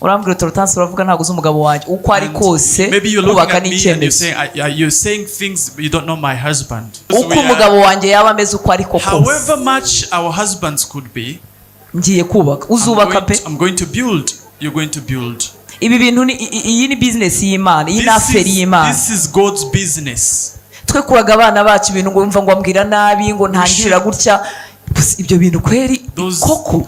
urambwira HORTENSE uravuga ntago uzi umugabo wanjye uko ari kose kubaka n'icyemezo. You're saying things but you don't know my husband. Uko umugabo wanjye yaba ameze uko ari ko kose. However much our husbands could be, ngiye kubaka. Uzubaka pe. I'm going to build. You're going to build. Ibi bintu ni iyi ni business y'Imana, iyi ni affaire y'Imana. This is God's business. Twe kuraga abana bacu ibintu ngo umva ngo ambwira nabi ngo ntangirira gutya, ibyo bintu kweri koko.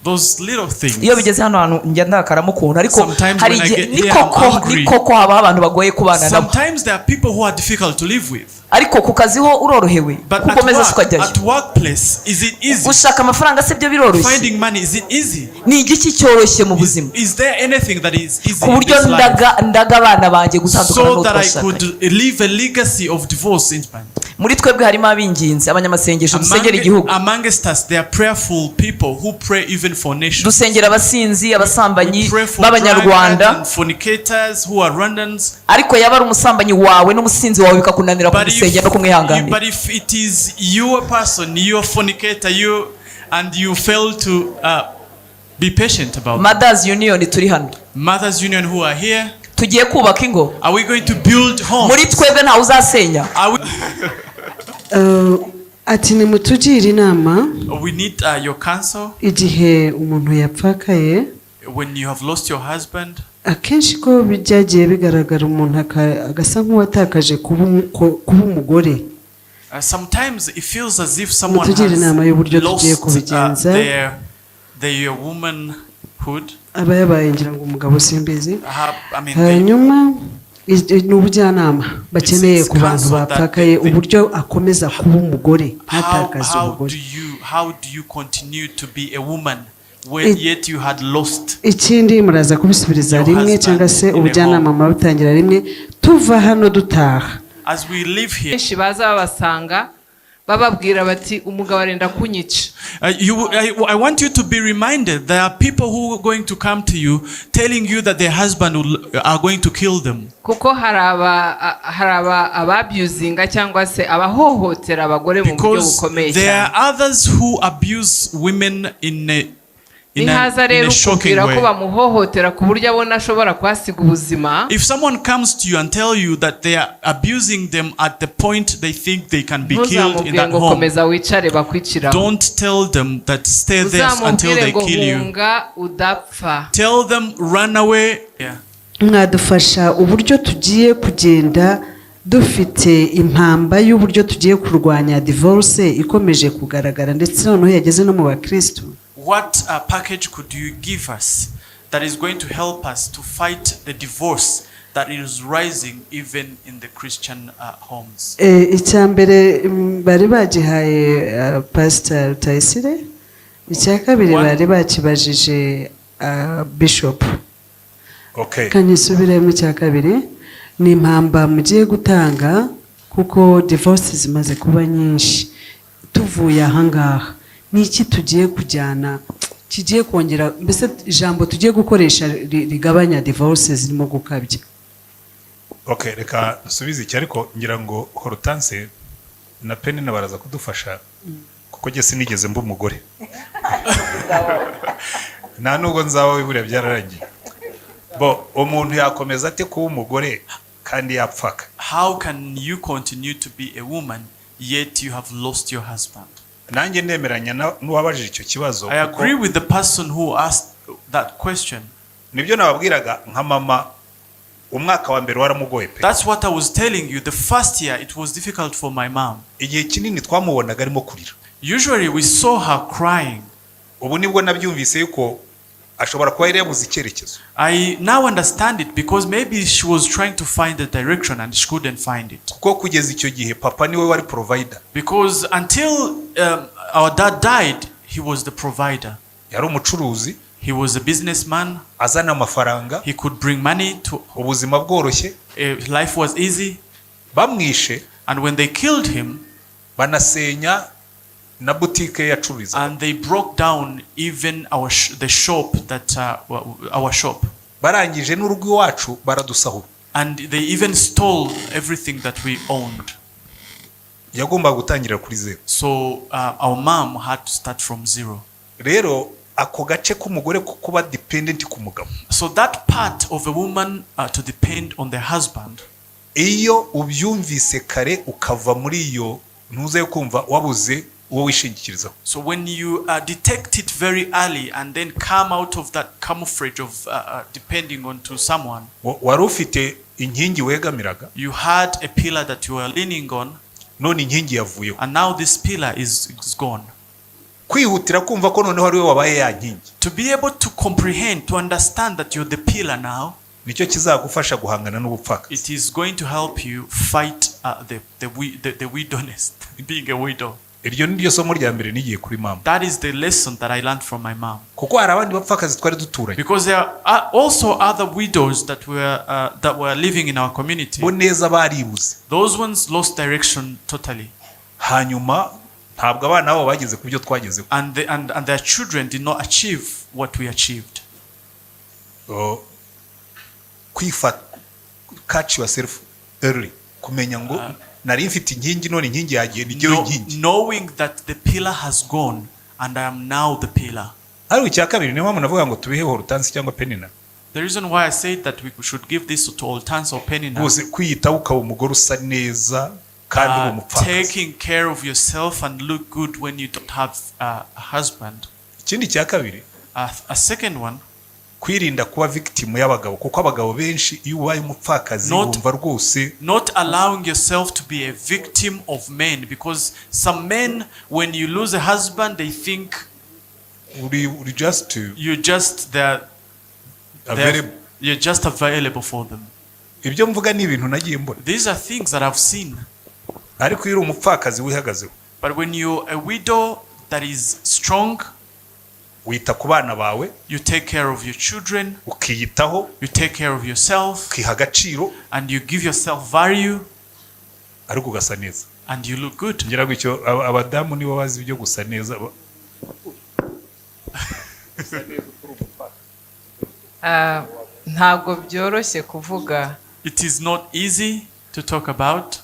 Those little things. Iyo bigeze hano hantu njya ndakaramukunda ariko hari ni koko haba abantu bagoye kubana nabo. Sometimes there are people who are difficult to live with. Ariko kukazi ho urorohewe kukomeza ukajyayo. At workplace is it easy? Ushaka amafaranga se byo biroroshye. Finding money is it easy? Ni igiki cyoroshye mu buzima. Is there anything that is easy? Kuburyo ndaga abana banjye gutandukana no twashaka. So that I could leave a legacy of divorce in Japan. Muri twebwe harimo abinginzi abanyamasengesho dusengera igihugu. Amongst us there are prayerful people who pray even for nations. Dusengera abasinzi abasambanyi b'abanyarwanda. Fornicators who are Rwandans. Ariko yaba ari umusambanyi wawe n'umusinzi wawe bikakunanira kumusengera no kumwihangana. But if it is your person, your fornicator, and you fail to be patient about Mothers Union turi hano. Mothers Union who are here. Tugiye kubaka ingo. Are we going to build homes? Muri twebwe nta uzasenya. Ati ni mutugire inama. We need your counsel. Igihe umuntu yapfakaye. When you have lost your husband. Akenshi ko bijyagiye bigaragara umuntu agasa nk'uwatakaje kuba umugore. Sometimes it feels as if someone has lost their womanhood. Aba yabaye ngira ngo umugabo simbizi. Hanyuma ni ubujyanama bakeneye ku bantu bapfakaye uburyo akomeza kuba umugore ntatakaze umugore. How do you continue to be a woman when yet you had lost? Ikindi muraza kubisubiriza rimwe cyangwa se ubujyanama mabutangira rimwe tuva hano dutaha. As we live here, baza babasanga bababwira bati umugabo arenda kunyica. I want you to be reminded there are people who are going to come to you telling you that their husband are going to kill them. Kuko haraba ababusinga cyangwa se abahohotera abagore mu buryo bukomeye cyane. There are others who abuse women in a shocking way. If someone comes to you and tell you that they are abusing them at the point they think they can be killed in that home, don't tell them that stay there until they kill you. Tell them run away. Mwadufasha uburyo tugiye kugenda dufite impamba y'uburyo tugiye kurwanya divorce ikomeje kugaragara ndetse noneho yageze no mu bakristo. What package could you give us that is going to help us to fight the divorce that is rising even in the Christian homes? Icyambere bari bagihaye Pastor Taisire, icyakabiri bari bakibajije Bishop. Okay. Kanisubiremo icyakabiri ni impamba mugiye gutanga kuko divorce zimaze kuba nyinshi. Tuvuye ahangaha niki tugiye kujyana kigiye kongera mbese ijambo tugiye gukoresha rigabanya divorce zirimo gukabya. Okay, reka nsubize iki ariko ngira ngo HORTENSE na Penny nabaraza kudufasha kuko je sinigeze mba umugore. Nta nubwo nzawe bibure byararangiye. Bo umuntu yakomeza ate kuba umugore kandi yapfaka? How can you continue to be a woman yet you have lost your husband? Nanjye ndemeranya n'uwabajije icyo kibazo. I agree with the person who asked that question. Nibyo nababwiraga nka mama umwaka wa mbere waramugoye pe. That's what I was telling you. The first year it was difficult for my mom. Igihe kinini twamubonaga arimo kurira. Usually we saw her crying. Ubu nibwo nabyumvise yuko ashobora kuba yari yabuze icyerekezo. I now understand it because maybe she was trying to find the direction and she couldn't find it. Kuko kugeza icyo gihe papa niwe wari provider. Because until our dad died, he was the provider. Yari umucuruzi. He was a businessman. Azana amafaranga. He could bring money to. Ubuzima bworoshye. Life was easy. Bamwishe. And when they killed him, banasenya na boutique yacuriza. And they broke down even the shop that our shop. Barangije n'urugo iwacu baradusahura. And they even stole everything that we owned. Yagomba gutangira kuri zero. So our mom had to start from zero. Rero ako gace k'umugore kuba dependent ku mugabo. So that part of a woman to depend on their husband, iyo ubyumvise kare ukava muri iyo ntuze yo kumva wabuze uwo wishingikirizaho. So when you detect it very early and then come out of that camouflage of depending on to someone, wari ufite inkingi wegamiraga, you had a pillar that you were leaning on, none inkingi yavuyeho, and now this pillar is gone. kwihutira kumva ko noneho ari we wabaye ya nkingi, To be able to comprehend, to understand that you're the pillar now, nicyo kizagufasha guhangana n'ubupfakazi. it is going to help you fight the widownness, being a widow. Iryo ni ryo somo rya mbere nigiye kuri mama. That is the lesson that I learned from my mom. Kuko hari abandi bapfakazi twari duturanye, Because there are also other widows that were living in our community. bo neza baribuze, Those ones lost direction totally, hanyuma ntabwo abana babo bageze ku byo twagezeho. and their children did not achieve what we achieved. Kwifata, catch yourself early, kumenya ngo nari mfite inkingi none inkingi yagiye nijyewe inkingi. Knowing that the pillar has gone and I am now the pillar. Hari icya kabiri niyo mpamvu navuga ngo tubihe Hortense cyangwa Penina. The reason why I said that we should give this to Hortense or Penina, Bose kwiyitaho ukaba umugore usa neza kandi uri umupfakazi. taking care of yourself and look good when you don't have a husband. Ikindi cya kabiri, A second one, kwirinda kuba victim y'abagabo, kuko abagabo benshi iyo ubaye umupfakazi bumva rwose, not allowing yourself to be a victim of men, because some men, when you lose a husband, they think uri just you're just there, you're just available for them. ibyo mvuga ni ibintu nagiye mbona. These are things that I've seen. Ariko iyo uri umupfakazi wihagazeho, But when you're a widow that is strong, wita ku bana bawe, you take care of your children, ukiyitaho, you take care of yourself, ukiha agaciro, and you give yourself value, ariko ugasa neza. and you look good. Ngira ngo icyo abadamu nibo bazi ibyo gusa neza. ntabwo byoroshye kuvuga, It is not easy to talk about.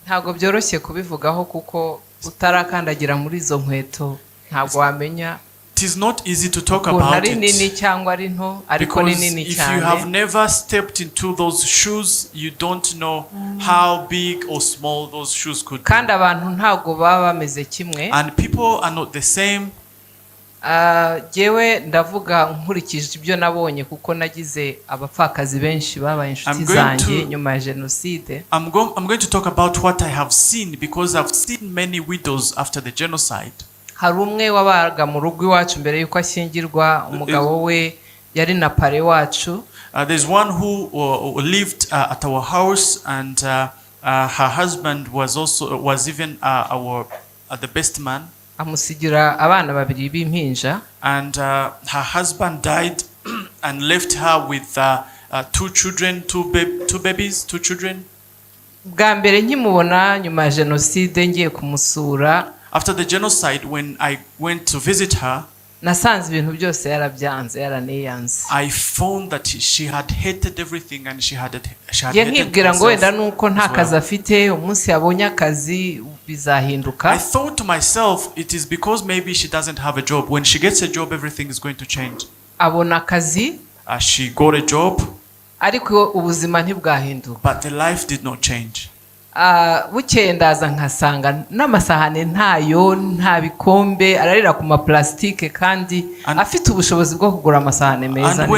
ntabwo byoroshye kubivugaho kuko utarakandagira muri izo nkweto ntabwo wamenya It is not easy to talk ukuntu about ari nini it, cyangwa ari nto, ariko ni because nini if you have cyane. never stepped into those shoes, you don't know how big or small those shoes could be. kandi abantu ntabwo baba bameze kimwe. And people are not the same. Jyewe ndavuga nkurikije ibyo nabonye kuko nagize abapfakazi benshi babaye inshuti zanjye nyuma ya jenoside. I'm going to talk about what I have seen, because I've seen many widows after the genocide. Hari umwe wabaga mu rugo iwacu mbere yuko ashyingirwa, umugabo we yari na pare wacu. There's one who lived at our house, and her husband was even the best man. Amusigira abana babiri b'impinja. And her husband died and left her with two children, two babies. Bwa mbere nkimubona nyuma ya jenoside ngiye kumusura, After the genocide, when I went to visit her, nasanze ibintu byose yarabyanze, yaraniyanze. I found that she had hated everything, and she had Ye hated nkibwira ngo wenda herself nuko nta as kazi well. afite, umunsi yabonye akazi bizahinduka. I thought to myself, it is because maybe she doesn't have a job. When she gets a job, everything is going to change. Abona akazi, She got a job, ariko ubuzima ntibwahinduka. but the life did not change. Bukeye ndaza nkasanga n'amasahane ntayo, nta bikombe, ararira ku maplastike kandi afite ubushobozi bwo kugura amasahane meza And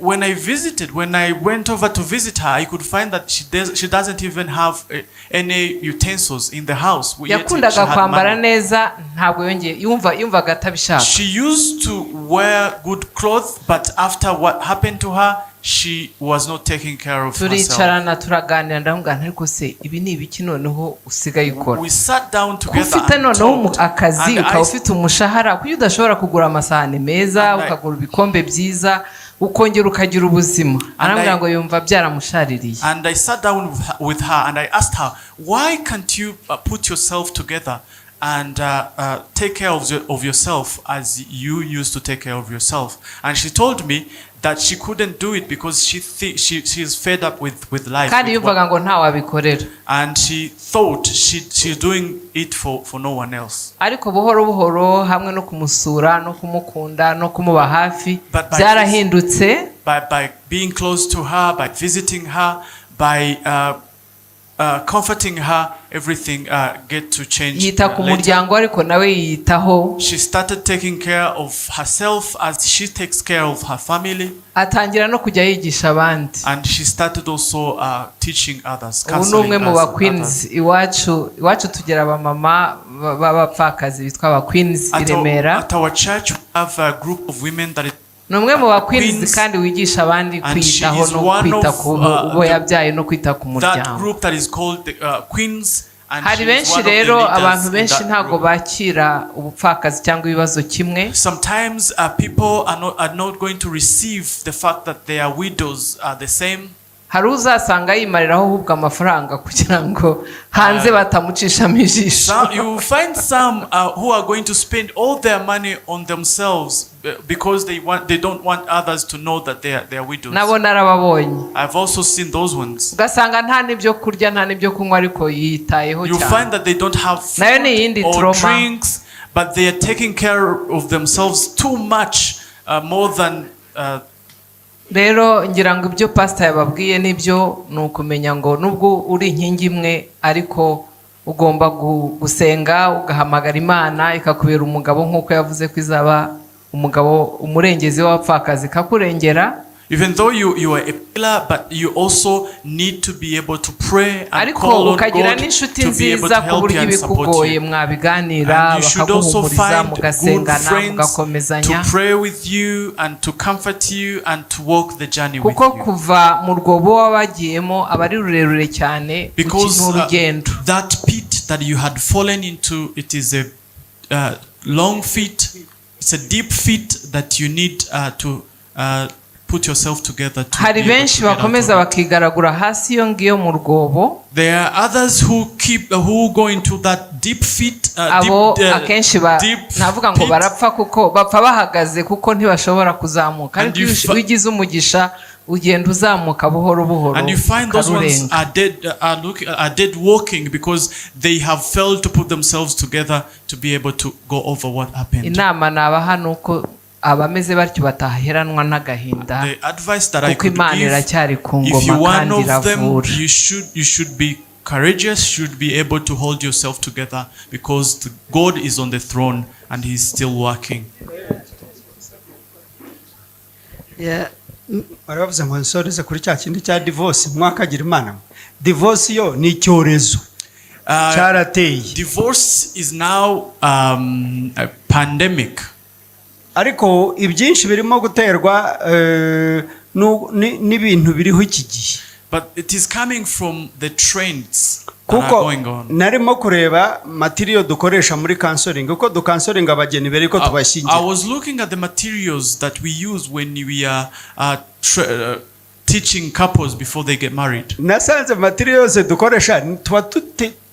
when I went over to visit her, I could find that she doesn't even have any utensils in the house. Yet she yakundaga had kwambara money. neza, ntabwo yongeye yumvaga atabishaka. She used to wear good clothes, but after what happened to her, she was not taking care of herself. Turicarana turaganira, ndamubwira nti ariko se ibi ni ibiki noneho usigaye ukora? We sat down together Ufite and noneho talked, akazi, and ukaba ufite umushahara, kuko udashobora kugura amasahane meza, ukagura ibikombe byiza, ukongera ukagira ubuzima. Arambwira ngo yumva byaramushaririye. And I sat down with her and I asked her, why can't you put yourself together and take care of yourself as you used to take care of yourself? And she told me that she couldn't do it because she's fed up with life. kandi yumvaga ngo nta wabikorera. And she thought she's doing it for no one else. Ariko buhoro buhoro hamwe no kumusura no kumukunda no kumuba hafi byarahindutse. By being close to her, by visiting her, by comforting her, everything get to change. Yita ku muryango ariko nawe yitaho. She started taking care of herself as she takes care of her family. Atangira no kujya yigisha abandi. And she started also teaching others, counseling others. Umwe mu ba queens iwacu tugera abamama b'abapfakazi bitwa ba queens i Remera. At our church we have a group of women that numwe mu ba queens kandi wigisha abandi kwitaho no kwita ku bo yabyaye no kwita ku muryango. That group that is called the queens. Hari benshi rero abantu benshi ntago bakira ubupfakazi cyangwa ibibazo kimwe. Sometimes people are not going to receive the fact that their widows are the same. Hari uzasanga yimariraho ahubwo amafaranga kugira ngo hanze batamucishamo ijisho. You find some who are going to spend all their money on themselves because they don't want others to know that they are widows. Nabo narababonye. I've also seen those ones. Ugasanga nta nibyo kurya nta nibyo kunywa ariko yitayeho cyane. You find that they don't have food or drinks, but they are taking care of themselves too much, more than rero ngira ngo ibyo pastor yababwiye nibyo nukumenya ngo nubwo uri inkingi imwe ariko ugomba gusenga ugahamagara Imana ikakubera umugabo nkuko yavuze ko izaba umugabo umurengezi w'abapfakazi kakurengera. Even though you are a pillar, but you also need to be able to pray and call on God to be able to help you and support you. And you should also find good friends to pray with you and to comfort you and to walk the journey with you. Kuva mu rwobo wabagiyemo abari rurerure cyane because that pit that you had fallen into, it is a long pit, it's a deep pit that you need to put yourself together to hari benshi bakomeza bakigaragura hasi yo ngiyo mu rwobo. There are others who go into that deep pit, abo akenshi navuga ngo barapfa kuko bapfa bahagaze kuko ntibashobora kuzamuka ariko wigize umugisha ugenda uzamuka buhoro buhoro. And you find those ones are dead walking because they have failed to put themselves together to be able to go over what happened. Inama nabaha nuko abameze batyo bataheranwa n'agahinda. The advice that I could give, if you one of them, you should be courageous, should be able to hold yourself together because God is on the throne and He's still working. Yeah, baravuze ngo nsoreze kuri cya kindi cya divorce mwakagira Imana. Divorce yo ni icyorezo cyarateye. Divorce is now a pandemic. Ariko ibyinshi birimo guterwa n'ibintu biriho iki gihe. But it is coming from the trends that are going on. Narimo kureba material dukoresha muri counseling uko dukansoringa abageni bere ko tubashingira. I was looking at the materials that we use when we are teaching couples before they get married. Nasanze materials dukoresha tuba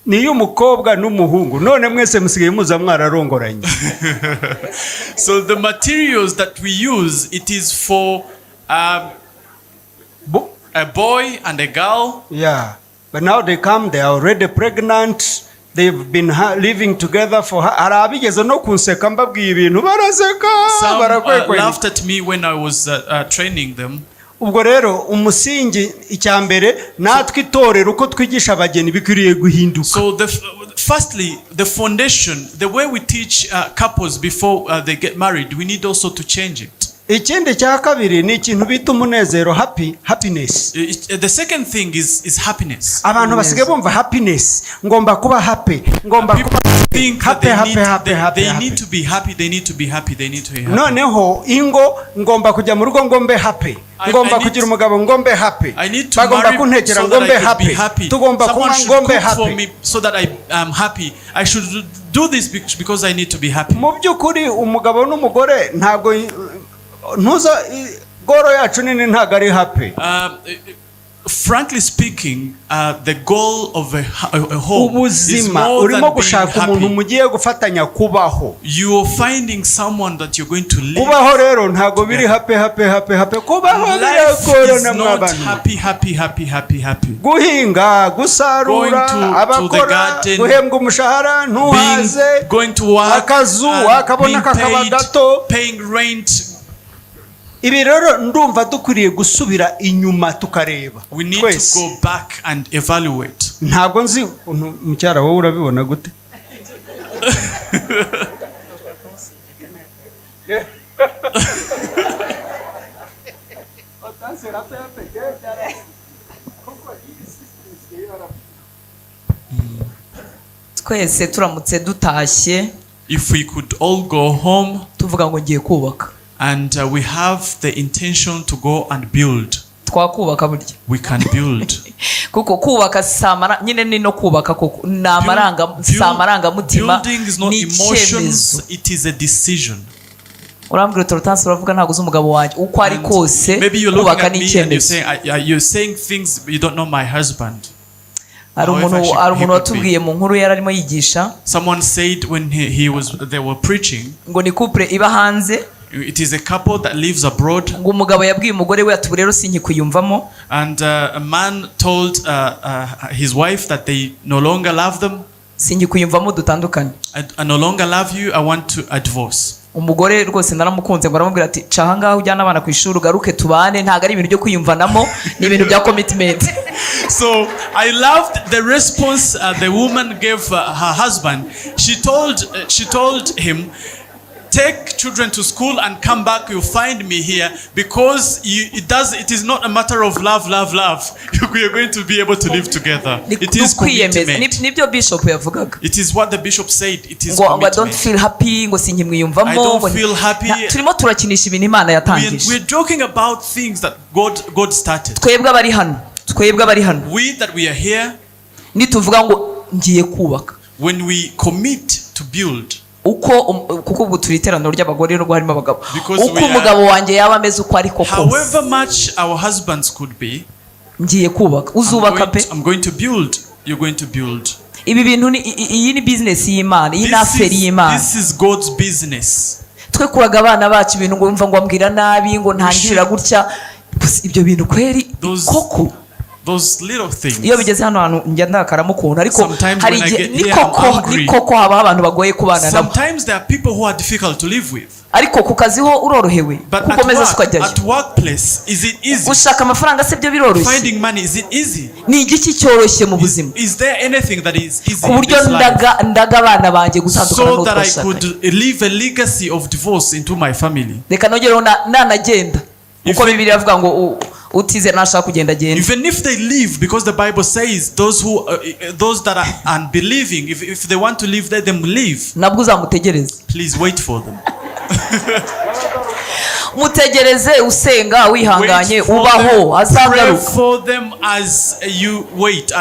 ni y'umukobwa n'umuhungu none mwese musigaye muza mwararongoranye. So the materials that we use, it is for a boy and a girl. Yeah, but now they come, they are already pregnant, they've been living together for arabigeze no kunseka mbabwiye ibintu baraseka barakwekwe. Laughed at me when I was training them. Ubwo rero umusingi icyambere natwe itorero uko twigisha abageni bikwiriye guhinduka. So firstly, the foundation, the way we teach couples before they get married, we need also to change it. Ikindi cya kabiri ni ikintu bita umunezero, happiness. The second thing is happiness. Abantu basigaye bumva happiness, ngomba kuba happy, ngomba kuba think they need to be happy, they need to be happy, they need to be happy. Noneho ingo ngomba kujya mu rugo ngombe happy, ngomba kugira umugabo ngombe happy, bagomba kuntekera ngombe happy, tugomba kuba ngombe happy so that I am happy. I should do this because I need to be happy. Mu byukuri umugabo n'umugore ntabwo ntuza goro yacu nini ntago ari happy. frankly speaking, the goal of a home is ubuzima more urimo than being gushaka umuntu happy. mugiye gufatanya kubaho. You're finding someone that you're going to live. Kubaho rero ntago biri happy kubaho Life is na not mw'abantu. happy. Guhinga, gusarura, abakora, guhembwa umushahara, ntuhaze, Going to work, akazu akabona kakaba gato, paying rent. Ibi rero ndumva dukwiriye gusubira inyuma tukareba. We need to go back and evaluate. Ntabwo nzi mucyara wowe urabibona gute? twese turamutse dutashye, If we could all go home tuvuga ngo ngiye kubaka, and we have the intention to go and build, twakubaka burya. we can build. Kuko kubaka nyine ni no kubaka koko amarangamutima, Building is not ni emotions, icyemezo. it is a decision. Urambwira Hortense uravuga ntago uzi umugabo wanjye uko ari kose, Maybe you're looking kubaka at ni me and icyemezo. you're saying things but you don't know my husband. Hari umuntu watubwiye mu nkuru yari arimo yigisha, Someone said when they were preaching, ngo ni couple iba hanze, it is a couple that lives abroad, ngo umugabo yabwiye umugore we ati rero sinkikuyumvamo, and a man told his wife that they no longer love them. sinkikuyumvamo dutandukanye. I no longer love you, I want to divorce. Umugore rwose naramukunze ngo aramubwira ati caha ngaho ujyana abana ku ishuri ugaruke tubane, ntago ari ibintu byo kwiyumvanamo, ni ibintu bya commitment. So I loved the response the woman gave her husband. She told him, take children to school and come back, you'll find me here, because it is not a matter of love. You're going to be able to live together. It is commitment. Nibyo bishop yavugaga. It is what the bishop said. It is ngo I commitment. don't feel happy, ngo sinkimwiyumvamo. I don't feel happy. Turimo turakinisha ibintu Imana yatangije. We're joking about things that God started. Twebwe abari hano, We that we are here, nituvuga ngo ngiye kubaka, when we commit to build, kuko ubu turi iteraniro ry'abagore n'ubwo harimo abagabo, Because uko we are- umugabo wanjye yaba ameze uko ariko kose, however much our husbands could be, ngiye kubaka. Uzubaka pe. I'm going to build. You're going to build. Ibi bintu iyi ni business y'Imana, iyi ni affaire y'Imana. This is God's business. Twe kuraga abana bacu ibintu ngo umva ngo ambwira nabi, ngo ntangirira gutya, ibyo bintu kweri koko. Those little things. Iyo bigeze hano hantu njya ndakaramo ukuntu, ariko Sometimes hari when I igihe get here, I'm angry. ni koko habaho abantu bagoye kubana nabo, Sometimes there are people who are difficult to live with. ariko ku kazi ho urorohewe, But ukomeza ukajyayo. at workplace, is it easy? Gushaka amafaranga se byo biroroshye. Finding money, is it easy? Ni igiki cyoroshye mu buzima, Is there anything that is easy ku in buryo this life? ndaga abana banjye gutandukana So that I n'utwashakanye. could leave a legacy of divorce into my family. Reka nongereho nanagenda, uko Bibiliya avuga ngo utize nashaka kugenda agenda. Even if they leave, because the Bible says those that are unbelieving, if they want to leave, let them leave. Nabwo uzamutegereze. Please wait for them. Mutegereze usenga wihanganye Wait for ubaho them. Pray azagaruka, for them as you wait,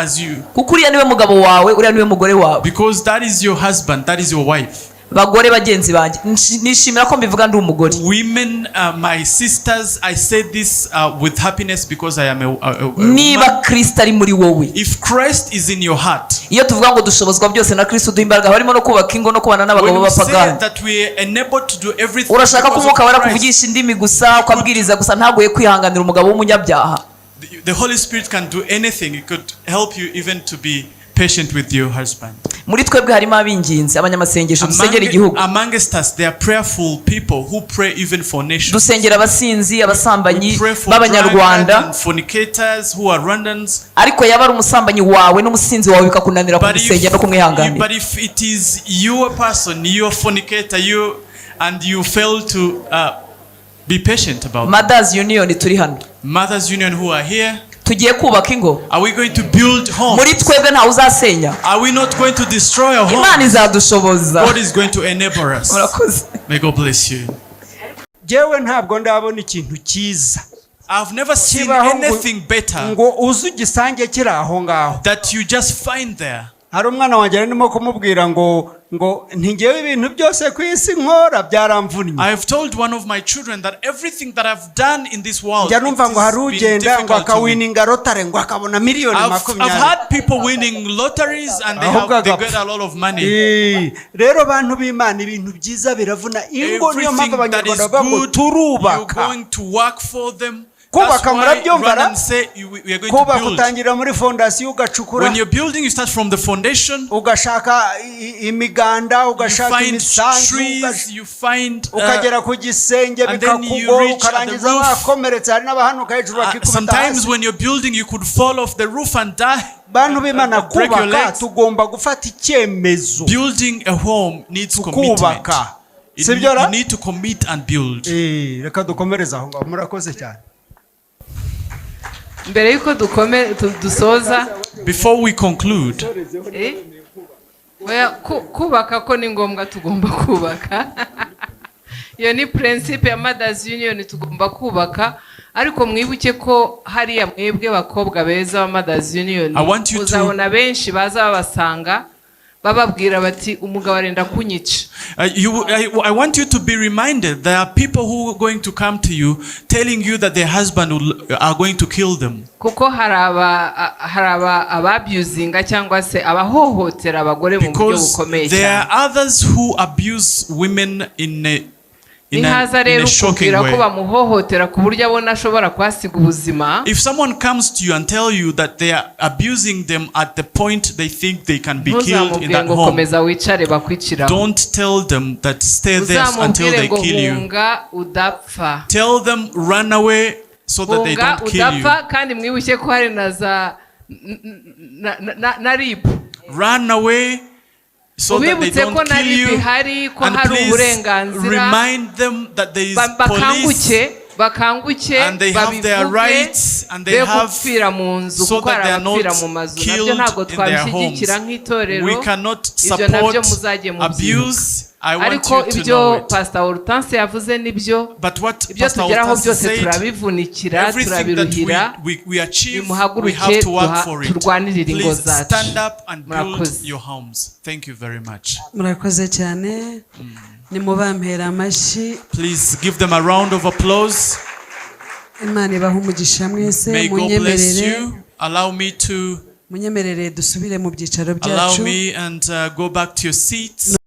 kuko uriya niwe mugabo wawe, uriya niwe mugore wawe. because that is your husband, that is your wife. Bagore bagenzi banjye, nishimira ko mbivuga ndi umugore. Women, my sisters, I say this with happiness because I am a Niba woman. Kristo ari muri wowe, If Christ is in your heart, iyo tuvuga ngo dushobozwa byose na Kristo duha imbaraga, harimo no kubaka ingo no kubana n'abagabo when we say b'abapagani. that we are enabled to do everything Urashaka ko because umwuka of wera Christ, kuvugisha indimi gusa, ukabwiriza gusa, ntagoye kwihanganira umugabo w'umunyabyaha. the Holy Spirit can do anything. It could help you even to be patient with your husband. Muri twebwe harimo ab'ingenzi, abanyamasengesho dusengera igihugu, Amongst us, there are prayerful people who pray even for nations. dusengera abasinzi, abasambanyi We pray for b'abanyarwanda. drunkards and fornicators who are Rwandans. Ariko yaba ari umusambanyi wawe n'umusinzi wawe bikakunanira kumusengera no kumwihanganira. But if it is your person, your fornicator, and you fail to be patient about it. Mothers Union turi hano, Mothers Union who are here, tugiye kubaka ingo. are we going to build homes? Muri twebwe ntawe uzasenya, Are we not going to destroy a Imana home? izadushoboza. God is going to enable us. Murakoze. May God bless you. Jewe ntabwo ndabona ikintu cyiza I've never seen kibaho anything better ngo uze ugisange kiri aho ngaho, that you just find there. hari umwana wanjye ndimo kumubwira ngo ntigewe ibintu byose ku isi nkora byaramvunnye. I have told one of my children that everything that I've done in this world, njya numva ngo hari ugenda ngo akawininga lotare ngo akabona miliyoni 20. I've had people winning lotteries and they get a lot of money. Rero bantu b'Imana ibintu byiza biravuna ingo, niyo mpamvu abanyarwanda bavuga ngo turubaka. You're going to work for them. Kubaka murabyumva, kubaka utangira muri fondasiyo ugacukura. When you're building, you start from the foundation. Ugashaka imiganda, ugashaka imisanzu, ukagera ku gisenge bikakugwa, ukarangiza wakomeretse. Hari n'abahanuka hejuru bakikubita. Sometimes when you're building, you could fall off the roof and die. Bantu b'Imana, kubaka tugomba gufata icyemezo. Building a home needs commitment. You need to commit and build. Reka dukomereza aho ngaho. Murakoze cyane. Mbere yuko dusoza, before we conclude, kubaka ko ni ngombwa, tugomba kubaka. Iyo ni principe ya Mothers Union, tugomba kubaka. Ariko mwibuke ko hariya mwebwe bakobwa beza wa Mothers Union, uzabona benshi baza babasanga bababwira bati umugabo arenda kunyica. I want you to be reminded there are people who are going to come to you telling you that their husband are going to kill them. Kuko haraba ababusinga cyangwa se abahohotera abagore mu buryo bukomeye cyane. There are others who abuse women in a shocking way. If someone comes to you and tell you that they are abusing them at the point they think they can be killed in that home, don't tell them that stay there until they kill you. Tell them run away so that they don't kill you. Run away so that they don't kill you, and please remind them that there is police and they have their rights and they have, so that they are not killed in their homes. We cannot support abuse. I want you to know it. But what Pastor Hortense said, everything that we achieve, we have to work for it. Please stand up and build your homes. Thank you very much. Please give them a round of applause. May God bless you. Allow me and go back to your seats.